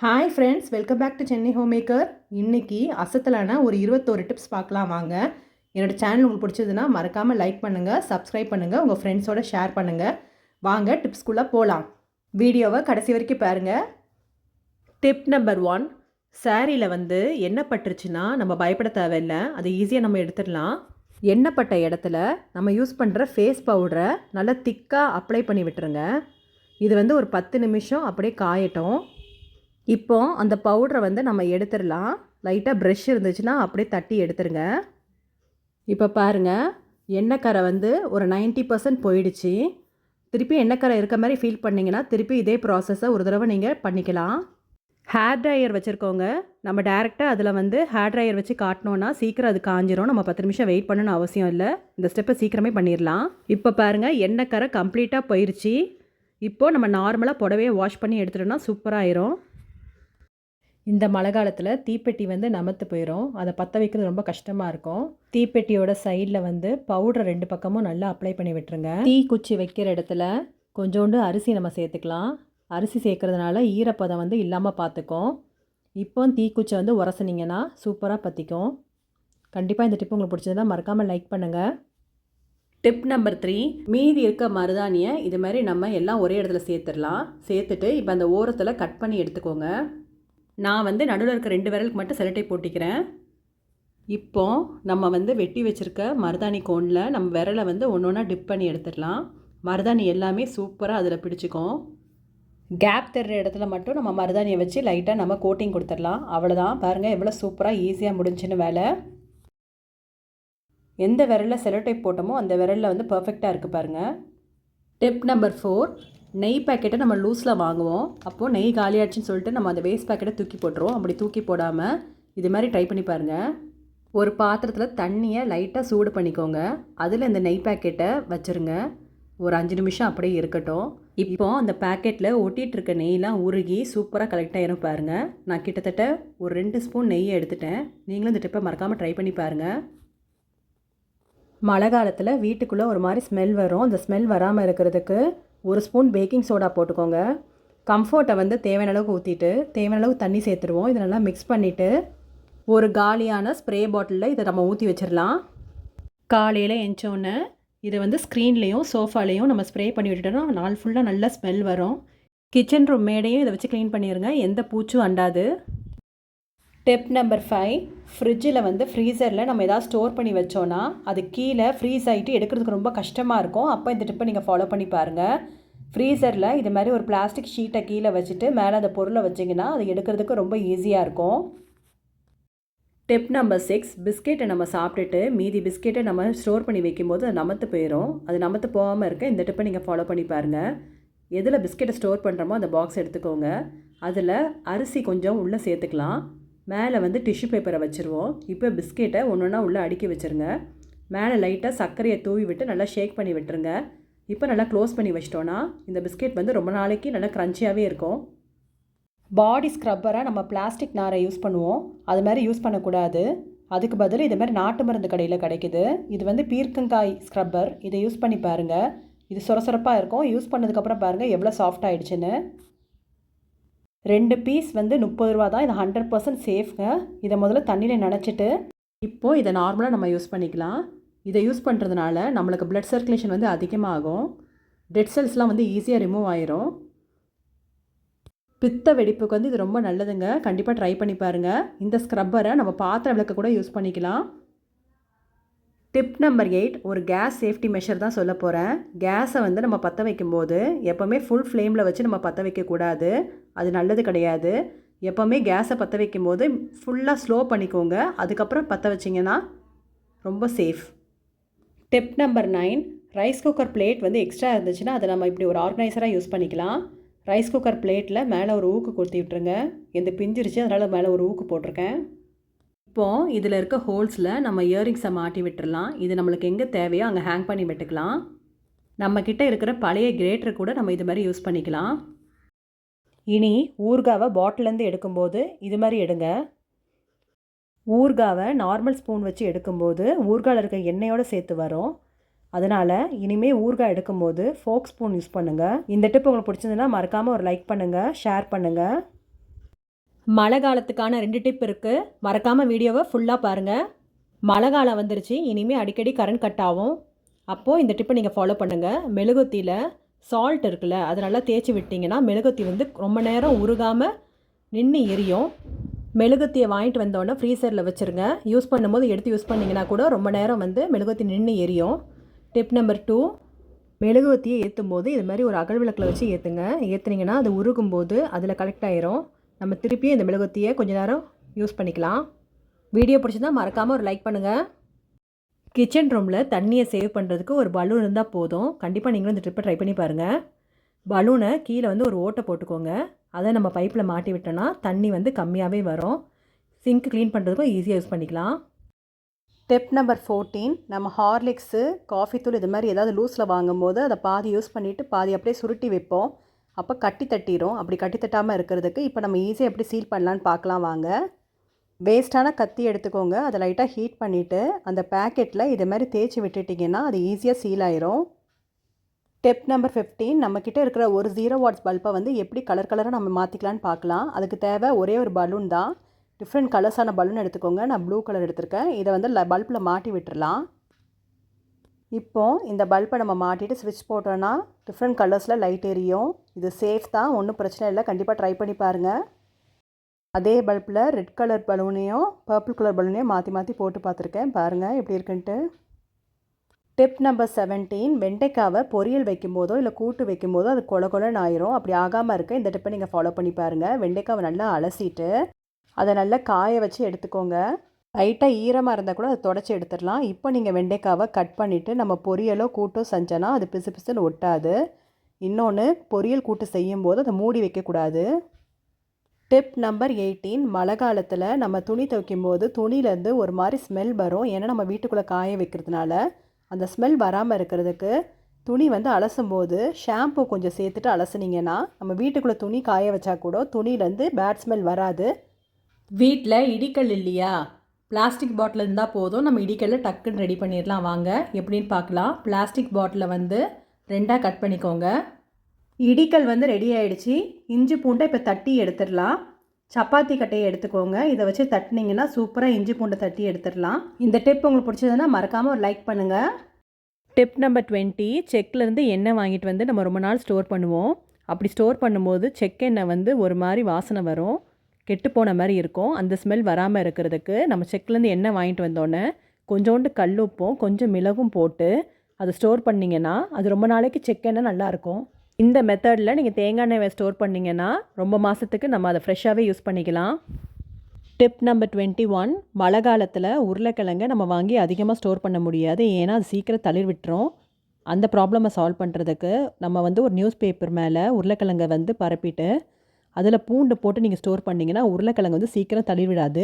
Hi friends, welcome back to Chennai home maker. இன்றைக்கி அசத்தலான ஒரு 21 டிப்ஸ் பார்க்கலாம் வாங்க. என்னோடய சேனல் உங்களுக்கு பிடிச்சதுன்னா மறக்காமல் லைக் பண்ணுங்கள், சப்ஸ்கிரைப் பண்ணுங்கள், உங்கள் ஃப்ரெண்ட்ஸோட ஷேர் பண்ணுங்கள். வாங்க டிப்ஸ்குள்ளே போகலாம். வீடியோவை கடைசி வரைக்கும் பாருங்கள். டிப் நம்பர் 1, சாரியில் எண்ணெய் பட்டுருச்சுன்னா நம்ம பயப்பட தேவையில்லை, அது ஈஸியாக நம்ம எடுத்துடலாம். எண்ணெய் பட்ட இடத்துல நம்ம யூஸ் பண்ணுற ஃபேஸ் பவுடரை நல்லா திக்காக அப்ளை பண்ணி விட்டுருங்க. இது ஒரு 10 நிமிஷம் அப்படியே காயட்டும். இப்போ அந்த பவுடரை நம்ம எடுத்துடலாம். லைட்டாக ப்ரெஷ் இருந்துச்சுன்னா அப்படியே தட்டி எடுத்துருங்க. இப்போ பாருங்கள், எண்ணெய்க்கரை ஒரு 90% போயிடுச்சு. திருப்பி எண்ணெய்க்கரை இருக்க மாதிரி ஃபீல் பண்ணிங்கன்னா திருப்பி இதே ப்ராசஸை ஒரு தடவை நீங்கள் பண்ணிக்கலாம். ஹேர் ட்ரையர் வச்சுருக்கோங்க. நம்ம டேரெக்டாக அதில் ஹேர் ட்ரையர் வச்சு காட்டினோன்னா சீக்கிரம் அது காஞ்சிரும். நம்ம 10 நிமிஷம் வெயிட் பண்ணணும்னு அவசியம் இல்லை. இந்த ஸ்டெப்பை சீக்கிரமே பண்ணிடலாம். இப்போ பாருங்கள், எண்ணெய்க்கரை கம்ப்ளீட்டாக போயிடுச்சு. இப்போது நம்ம நார்மலாக புடவையை வாஷ் பண்ணி எடுத்துட்டோம்னா சூப்பராகிடும். இந்த மழை காலத்தில் தீப்பெட்டி நமத்து போயிடும். அதை பற்ற வைக்கிறது ரொம்ப கஷ்டமாக இருக்கும். தீப்பெட்டியோட சைடில் பவுடர் 2 பக்கமும் நல்லா அப்ளை பண்ணி விட்டுருங்க. தீ குச்சி வைக்கிற இடத்துல கொஞ்சோண்டு அரிசி நம்ம சேர்த்துக்கலாம். அரிசி சேர்க்குறதுனால ஈரப்பதம் இல்லாமல் பார்த்துக்கும். இப்போ தீக்குச்சி உரசினீங்கன்னா சூப்பராக பற்றிக்கும். கண்டிப்பாக இந்த டிப் உங்களுக்கு பிடிச்சதுன்னா மறக்காமல் லைக் பண்ணுங்கள். டிப் நம்பர் 3, மீதி இருக்க மருதாணியை இது மாதிரி நம்ம எல்லாம் ஒரே இடத்துல சேர்த்துடலாம். சேர்த்துட்டு இப்போ அந்த ஓரத்தில் கட் பண்ணி எடுத்துக்கோங்க. நான் நடுவில் இருக்க 2 விரலுக்கு மட்டும் செலோடேப் போட்டிக்கிறேன். இப்போ நம்ம வெட்டி வச்சுருக்க மருதாணி கோனில் நம்ம விரலை ஒன்று ஒன்றா டிப் பண்ணி எடுத்துடலாம். மருதாணி எல்லாமே சூப்பராக அதில் பிடிச்சிக்கும். கேப் தெரிற இடத்துல மட்டும் நம்ம மருதாணியை வச்சு லைட்டாக நம்ம கோட்டிங் கொடுத்துடலாம். அவ்வளோதான். பாருங்கள் எவ்வளோ சூப்பராக ஈஸியாக முடிஞ்சுன்னு வேலை. எந்த விரலில் செலோடேப் போட்டோமோ அந்த விரலில் பர்ஃபெக்டாக இருக்குது பாருங்கள். டிப் நம்பர் 4, நெய் பேக்கெட்டை நம்ம லூஸில் வாங்குவோம். அப்போது நெய் காலியாச்சுன்னு சொல்லிட்டு நம்ம அந்த வேஸ்ட் பேக்கெட்டை தூக்கி போட்டுருவோம். அப்படி தூக்கி போடாமல் இது மாதிரி ட்ரை பண்ணி பாருங்கள். ஒரு பாத்திரத்தில் தண்ணியை லைட்டாக சூடு பண்ணிக்கோங்க. அதில் இந்த நெய் பேக்கெட்டை வச்சுருங்க. ஒரு 5 நிமிஷம் அப்படியே இருக்கட்டும். இப்போ அந்த பேக்கெட்டில் ஒட்டிகிட்ருக்க நெய்லாம் உருகி சூப்பராக கலெக்ட் ஆகிரும் பாருங்கள். நான் கிட்டத்தட்ட ஒரு 2 ஸ்பூன் நெய்யை எடுத்துட்டேன். நீங்களும் இந்த டிப்பை மறக்காமல் ட்ரை பண்ணி பாருங்கள். மழை காலத்தில் வீட்டுக்குள்ளே ஒரு மாதிரி ஸ்மெல் வரும். அந்த ஸ்மெல் வராமல் இருக்கிறதுக்கு 1 ஸ்பூன் பேக்கிங் சோடா போட்டுக்கோங்க. கம்ஃபர்ட்டை தேவையான அளவுக்கு ஊற்றிட்டு தேவையான அளவுக்கு தண்ணி சேர்த்துருவோம். இதை நல்லா மிக்ஸ் பண்ணிவிட்டு ஒரு காலியான ஸ்ப்ரே பாட்டிலில் இதை நம்ம ஊற்றி வச்சிடலாம். காலையில் எஞ்சோன்னே இதை ஸ்க்ரீன்லேயும் சோஃபாலேயும் நம்ம ஸ்ப்ரே பண்ணி விட்டுட்டோம்னா நாள் ஃபுல்லாக நல்லா ஸ்மெல் வரும். கிச்சன் ரூம் மேடையும் இதை வச்சு க்ளீன் பண்ணிடுங்க. எந்த பூச்சும் அண்டாது. டிப் நம்பர் 5, ஃப்ரிட்ஜில் ஃப்ரீசரில் நம்ம எதாவது ஸ்டோர் பண்ணி வச்சோன்னா அது கீழே ஃப்ரீஸ் ஆகிட்டு எடுக்கிறதுக்கு ரொம்ப கஷ்டமாக இருக்கும். அப்போ இந்த டிப்பை நீங்கள் ஃபாலோ பண்ணி பாருங்கள். ஃப்ரீசரில் இது மாதிரி ஒரு பிளாஸ்டிக் ஷீட்டை கீழே வச்சுட்டு மேலே அந்த பொருளை வச்சிங்கன்னா அது எடுக்கிறதுக்கு ரொம்ப ஈஸியாக இருக்கும். டிப் நம்பர் 6, பிஸ்கெட்டை நம்ம சாப்பிட்டுட்டு மீதி பிஸ்கெட்டை நம்ம ஸ்டோர் பண்ணி வைக்கும்போது அது நமத்து போயிடும். அது நமத்து போகாமல் இருக்க இந்த டிப்பை நீங்கள் ஃபாலோ பண்ணி பாருங்கள். எதில் பிஸ்கெட்டை ஸ்டோர் பண்ணுறோமோ அந்த பாக்ஸ் எடுத்துக்கோங்க. அதில் அரிசி கொஞ்சம் உள்ளே சேர்த்துக்கலாம். மேலே டிஷ்யூ பேப்பரை வச்சுருவோம். இப்போ பிஸ்கெட்டை ஒன்றா உள்ளே அடுக்கி வச்சுருங்க. மேலே லைட்டாக சர்க்கரையை தூவி விட்டு நல்லா ஷேக் பண்ணி விட்டுருங்க. இப்போ நல்லா க்ளோஸ் பண்ணி வச்சிட்டோன்னா இந்த பிஸ்கெட் ரொம்ப நாளைக்கு நல்லா க்ரன்ச்சியாகவே இருக்கும். பாடி ஸ்க்ரப்பராக நம்ம பிளாஸ்டிக் நாரை யூஸ் பண்ணுவோம். அது மாதிரி யூஸ் பண்ணக்கூடாது. அதுக்கு பதில் இது மாதிரி நாட்டு மருந்து கடையில் கிடைக்குது. இது பீர்க்கங்காய் ஸ்க்ரப்பர். இதை யூஸ் பண்ணி பாருங்கள். இது சொரசொரப்பாக இருக்கும். யூஸ் பண்ணதுக்கப்புறம் பாருங்கள் எவ்வளோ சாஃப்ட் ஆகிடுச்சுன்னு. 2 பீஸ் 30 ரூபா தான். இது 100% சேஃப்ங்க. இதை முதல்ல தண்ணியில் நனைச்சிட்டு இப்போது இதை நார்மலாக நம்ம யூஸ் பண்ணிக்கலாம். இதை யூஸ் பண்ணுறதுனால நம்மளுக்கு பிளட் சர்க்குலேஷன் அதிகமாகும். டெட் செல்ஸ்லாம் ஈஸியாக ரிமூவ் ஆயிரும். பித்த வெடிப்புக்கு இது ரொம்ப நல்லதுங்க. கண்டிப்பாக ட்ரை பண்ணி பாருங்கள். இந்த ஸ்க்ரப்பரை நம்ம பாத்திரம் விளக்க கூட யூஸ் பண்ணிக்கலாம். டிப் நம்பர் 8, ஒரு கேஸ் சேஃப்டி மெஷர் தான் சொல்ல போகிறேன். கேஸை நம்ம பற்ற வைக்கும்போது எப்போவுமே ஃபுல் ஃப்ளேமில் வச்சு நம்ம பற்ற வைக்கக்கூடாது. அது நல்லது கிடையாது. எப்போவுமே கேஸை பற்ற வைக்கும்போது ஃபுல்லாக ஸ்லோ பண்ணிக்கோங்க. அதுக்கப்புறம் பற்ற வச்சிங்கன்னா ரொம்ப safe. Tip number 9, rice cooker plate extra இருந்துச்சுன்னா அதை நம்ம இப்படி ஒரு ஆர்கனைசராக யூஸ் பண்ணிக்கலாம். ரைஸ் குக்கர் பிளேட்டில் மேலே ஒரு ஊக்கு கொடுத்து விட்டுருங்க. எந்த பிஞ்சிருச்சு அதனால் மேலே ஒரு ஊக்கு போட்டிருக்கேன். இப்போது இதில் இருக்க ஹோல்ஸில் நம்ம இயரிங்ஸை மாட்டி விட்டுடலாம். இது நம்மளுக்கு எங்கே தேவையோ அங்கே ஹேங் பண்ணி விட்டுக்கலாம். நம்மக்கிட்ட இருக்கிற பழைய கிரேட்டரை கூட நம்ம இது மாதிரி யூஸ் பண்ணிக்கலாம். இனி ஊறுகாவை பாட்டிலேருந்து எடுக்கும்போது இது மாதிரி எடுங்க. ஊறுகாவை நார்மல் ஸ்பூன் வச்சு எடுக்கும்போது ஊறுகாயில் இருக்க எண்ணெயோடு சேர்த்து வரும். அதனால் இனிமேல் ஊறுகாய் எடுக்கும்போது ஃபோக் ஸ்பூன் யூஸ் பண்ணுங்கள். இந்த டிப் உங்களுக்கு பிடிச்சதுன்னா மறக்காமல் ஒரு லைக் பண்ணுங்கள், ஷேர் பண்ணுங்கள். மழை காலத்துக்கான 2 டிப் இருக்குது. மறக்காமல் வீடியோவை ஃபுல்லாக பாருங்கள். மழை காலம் வந்துருச்சு, இனிமேல் அடிக்கடி கரண்ட் கட் ஆகும். அப்போது இந்த டிப்பை நீங்கள் ஃபாலோ பண்ணுங்கள். மெழுகுவர்த்தியில் சால்ட் இருக்குல்ல, அதை நல்லா தேய்ச்சி விட்டிங்கன்னா மெழுகுவர்த்தி வந்து ரொம்ப நேரம் உருகாமல் நின்று எரியும். மெழுகுவர்த்தியை வாங்கிட்டு வந்தோடனே ஃப்ரீசரில் வச்சுருங்க. யூஸ் பண்ணும்போது எடுத்து யூஸ் பண்ணிங்கன்னா கூட ரொம்ப நேரம் வந்து மெழுகுவர்த்தி நின்று எரியும். டிப் நம்பர் 2, மெழுகுவர்த்தியை ஏற்றும் போது இது மாதிரி ஒரு அகல் விளக்கில் வச்சு ஏற்றுங்க. ஏற்றுனீங்கன்னா அது உருகும்போது அதில் கலெக்ட் ஆயிரும். நம்ம திருப்பியும் இந்த மெழுகுவர்த்தியை கொஞ்சம் நேரம் யூஸ் பண்ணிக்கலாம். வீடியோ பிடிச்சிருந்தா மறக்காமல் ஒரு லைக் பண்ணுங்கள். கிச்சன் ரூமில் தண்ணியை சேவ் பண்ணுறதுக்கு ஒரு பலூன் இருந்தால் போதும். கண்டிப்பாக நீங்களும் இந்த ட்ரிப்பை ட்ரை பண்ணி பாருங்கள். பலூனை கீழே வந்து ஒரு ஓட்டை போட்டுக்கோங்க. அதை நம்ம பைப்பில் மாட்டி விட்டோன்னா தண்ணி வந்து கம்மியாகவே வரும். சிங்க் க்ளீன் பண்ணுறதுக்கும் ஈஸியாக யூஸ் பண்ணிக்கலாம். டிப் நம்பர் 14, நம்ம ஹார்லிக்ஸு, காஃபி தூள் இது மாதிரி ஏதாவது லூஸில் வாங்கும்போது அதை பாதி யூஸ் பண்ணிவிட்டு பாதி அப்படியே சுருட்டி வைப்போம். அப்போ கட்டி தட்டிடும். அப்படி கட்டி தட்டாமல் இருக்கிறதுக்கு இப்போ நம்ம ஈஸியாக எப்படி சீல் பண்ணலான்னு பார்க்கலாம் வாங்க. வேஸ்ட்டான கத்தி எடுத்துக்கோங்க. அதை லைட்டாக ஹீட் பண்ணிவிட்டு அந்த பேக்கெட்டில் இது மாதிரி தேய்ச்சி விட்டுட்டிங்கன்னா அது ஈஸியாக சீல் ஆயிரும். டிப் நம்பர் 15, நம்மக்கிட்ட இருக்கிற ஒரு 0 வாட்ஸ் பல்பை வந்து எப்படி கலராக நம்ம மாற்றிக்கலான்னு பார்க்கலாம். அதுக்கு தேவை ஒரே ஒரு பலூன் தான். டிஃப்ரெண்ட் கலர்ஸான பலூன் எடுத்துக்கோங்க. நான் ப்ளூ கலர் எடுத்திருக்கேன். இதை வந்து பல்பில் மாட்டி விட்டுடலாம். இப்போது இந்த பல்பை நம்ம மாட்டிட்டு ஸ்விட்ச் போட்டோன்னா டிஃப்ரெண்ட் கலர்ஸில் லைட் எரியும். இது சேஃப் தான், ஒன்றும் பிரச்சனை இல்லை. கண்டிப்பாக ட்ரை பண்ணி பாருங்கள். அதே பல்பில் ரெட் கலர் பலூனையும் பர்பிள் கலர் பலூனையும் மாற்றி மாற்றி போட்டு பார்த்துருக்கேன். பாருங்கள் எப்படி இருக்குன்ட்டு. டிப் நம்பர் 17, வெண்டைக்காவை பொரியல் வைக்கும்போதோ இல்லை கூட்டு வைக்கும்போதோ அது கொலன்னு ஆயிரும். அப்படி ஆகாமல் இருக்க இந்த டிப்பை நீங்கள் ஃபாலோ பண்ணி பாருங்கள். வெண்டைக்காவை நல்லா அலசிட்டு அதை நல்லா காய வச்சு எடுத்துக்கோங்க. லைட்டாக ஈரமாக இருந்தால் கூட அதை தொடச்சி எடுத்துடலாம். இப்போ நீங்கள் வெண்டைக்காவை கட் பண்ணிவிட்டு நம்ம பொரியலோ கூட்டோ செஞ்சோன்னா அது பிசு பிசுன்னு ஒட்டாது. இன்னொன்று, பொரியல் கூட்டு செய்யும்போது அதை மூடி வைக்கக்கூடாது. டிப் நம்பர் 18, மழை காலத்தில் நம்ம துணி துவைக்கும் போது துணியிலேருந்து ஒரு மாதிரி ஸ்மெல் வரும். ஏன்னா நம்ம வீட்டுக்குள்ளே காய வைக்கிறதுனால அந்த ஸ்மெல் வராமல் இருக்கிறதுக்கு துணி வந்து அலசும் போது ஷாம்பு கொஞ்சம் சேர்த்துட்டு அலசுனீங்கன்னா நம்ம வீட்டுக்குள்ளே துணி காய வச்சா கூட துணியிலேருந்து பேட் ஸ்மெல் வராது. வீட்டில் இடிக்கல் இல்லையா, பிளாஸ்டிக் பாட்டில் இருந்தால் போதும். நம்ம இடிக்கல்ல டக்குன்னு ரெடி பண்ணிடலாம். வாங்க எப்படின்னு பார்க்கலாம். பிளாஸ்டிக் பாட்டிலை வந்து 2ஆக கட் பண்ணிக்கோங்க. இடிக்கல் வந்து ரெடி ஆகிடுச்சு. இஞ்சி பூண்டை இப்போ தட்டி எடுத்துடலாம். சப்பாத்தி கட்டையை எடுத்துக்கோங்க. இதை வச்சு தட்டினீங்கன்னா சூப்பராக இஞ்சி பூண்டை தட்டி எடுத்துடலாம். இந்த டிப் உங்களுக்கு பிடிச்சதுன்னா மறக்காமல் ஒரு லைக் பண்ணுங்கள். டிப் நம்பர் 20, செக்லேருந்து எண்ணெய் வாங்கிட்டு வந்து நம்ம ரொம்ப நாள் ஸ்டோர் பண்ணுவோம். அப்படி ஸ்டோர் பண்ணும்போது செக் எண்ணெய் வந்து ஒரு மாதிரி வாசனை வரும், கெட்டு போன மாதிரி இருக்கும். அந்த ஸ்மெல் வராமல் இருக்கிறதுக்கு நம்ம செக்லேருந்து எண்ணெய் வாங்கிட்டு வந்தோடனே கொஞ்சோண்டு கல் உப்பும் கொஞ்சம் மிளகும் போட்டு அதை ஸ்டோர் பண்ணிங்கன்னா அது ரொம்ப நாளைக்கு செக் எண்ணெய் நல்லாயிருக்கும். இந்த மெத்தடில் நீங்கள் தேங்காய் எண்ணெயை ஸ்டோர் பண்ணிங்கன்னா ரொம்ப மாதத்துக்கு நம்ம அதை ஃப்ரெஷ்ஷாகவே யூஸ் பண்ணிக்கலாம். டிப் நம்பர் 21, மழை காலத்தில் உருளைக்கிழங்கை நம்ம வாங்கி அதிகமாக ஸ்டோர் பண்ண முடியாது. ஏன்னா அது சீக்கிரம் தளிர் விட்டுரும். அந்த ப்ராப்ளமை சால்வ் பண்ணுறதுக்கு நம்ம வந்து ஒரு நியூஸ் பேப்பர் மேலே உருளைக்கிழங்கை வந்து பரப்பிட்டு அதில் பூண்டு போட்டு நீங்கள் ஸ்டோர் பண்ணிங்கன்னா உருளைக்கிழங்கு வந்து சீக்கிரம் தளிர் விடாது.